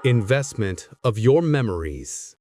investment of your memories.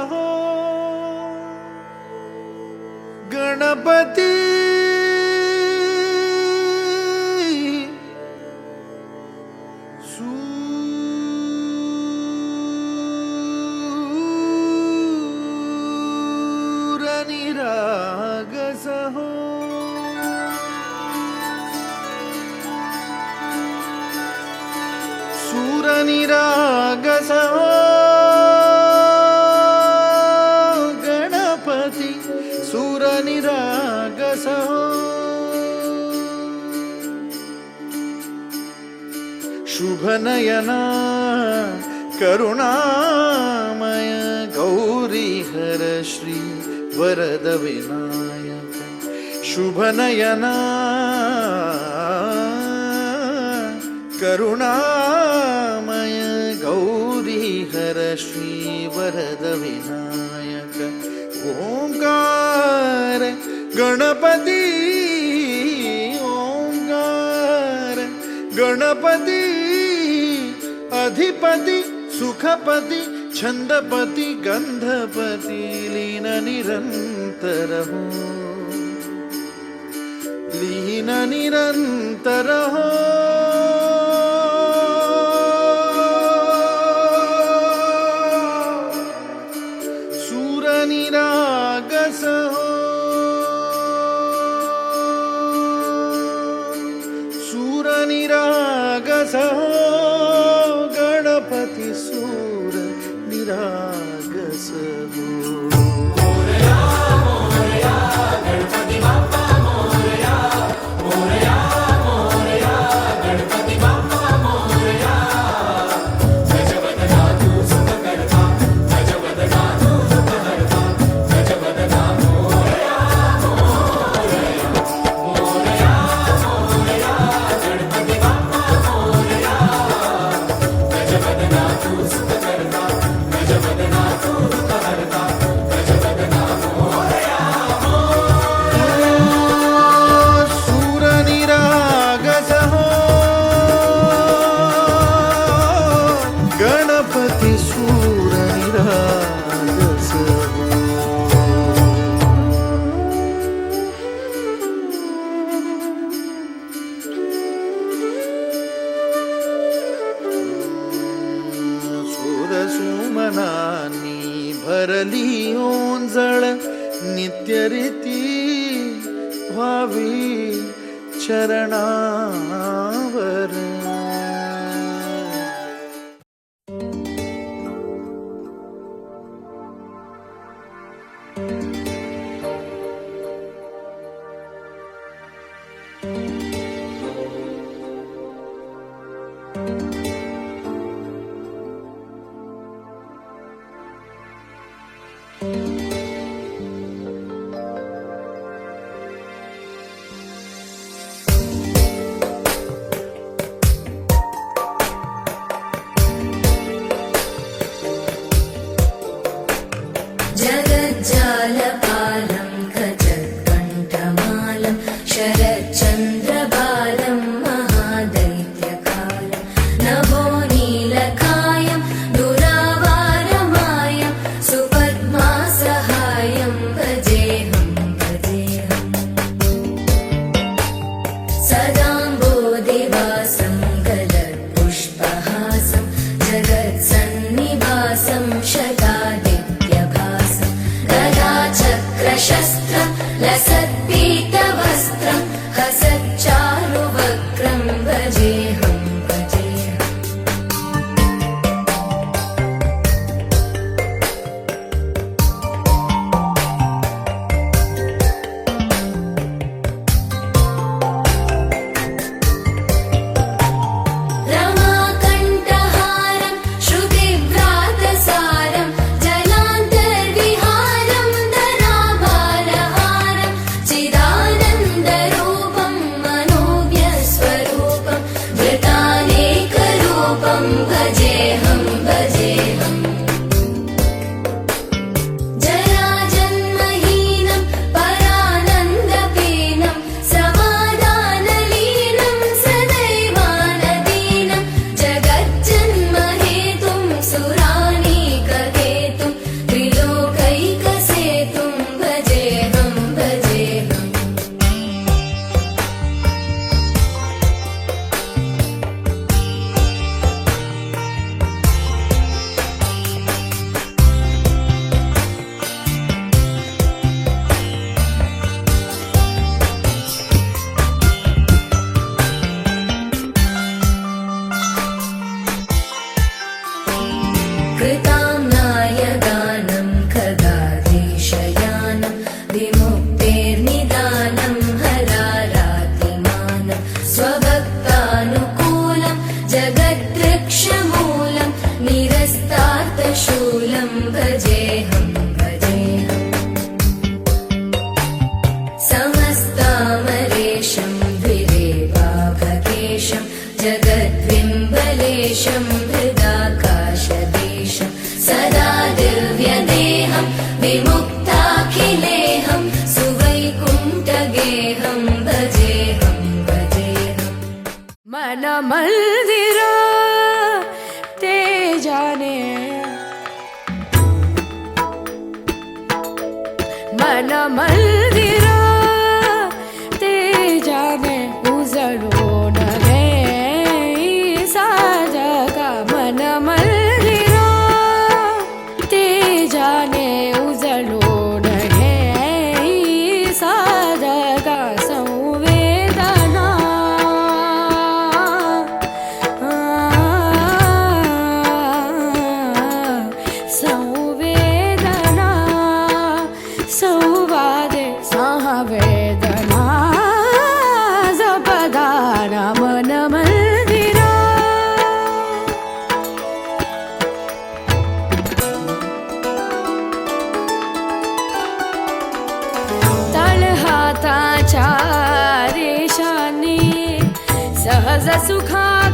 हो गणपती सूरनिरागस हो सूरनिरागस हो सूरनिरागस हो शुभनयना करुणामय गौरी हर श्री वरद विनायक शुभनयना करुणामय गौरी हर श्री वरद विनायक ओंकार गणपती ओंकार गणपती अधिपती सुखपती छंदपती गंधपती लीन निरंतर हो, लीन निरंतर हो. सूर निरागस हो, सूर निरागस हो, गणपती सूर निरागस हो. सुमनानी भरली ओंजळ नित्यरीती व्हावी चरणावर. जगज्जालपालं खजत्कण्ठमालं शरच्चन्द्रबालं महादैत्यकालं नभो नीलकायं दुरावारमायं सुपद्मासहायं भजेऽहं भजेऽहम्. सदाम्बोधिवासं गलत्पुष्पहासं जगत्सन्निवासं शतादित्यभासं गदाचक्रशस्त्रं लसत्पीतवस्त्रं हसच्चारुवक्त्रं भजेऽहं भजेऽहम्. रमाकण्ठहारं श्रुतिव्रातसारं जलान्तर्विहारं धराभारहारं चिदानन्दरूपं मनोव्यस्वरूपं वृतानेकरूपं भजेऽहं भजेऽहम्. जराजन्महीनं परानन्दपीनं समाधानलीनं सदैवानदीनं जगज्जन्महेतुं सुरानीकहेतुं त्रिलोकैकसेतुं भजेऽहं भजेऽहम्. कृताम्नायदानं खगाधीशयानं विमुक्तेर्निदानं हरारातिमानं स्वभक्तानुकूलं जगद्वृक्षमूलं निरस्तार्थशूलं भजेऽहं भजेऽहम्. समस्तामरेशं द्विरेवाभकेशं जगद्बिम्बलेशं हृदाकाशदेशं सदा दिव्यदेहं विमुक्ताखिलेहं सुवैकुण्ठगेहं भजेऽहं भजेऽहम्. मन मंदिरा तेजाने मन मंदिर तेजाने उजळून घे साजगा मन मंदिर तेजाने उजळून घे साजगा संवेदना संवेदना संवादे संवेदना जपदान मन मंदिरा तळहाताच्या रेषांनी सहज सुखा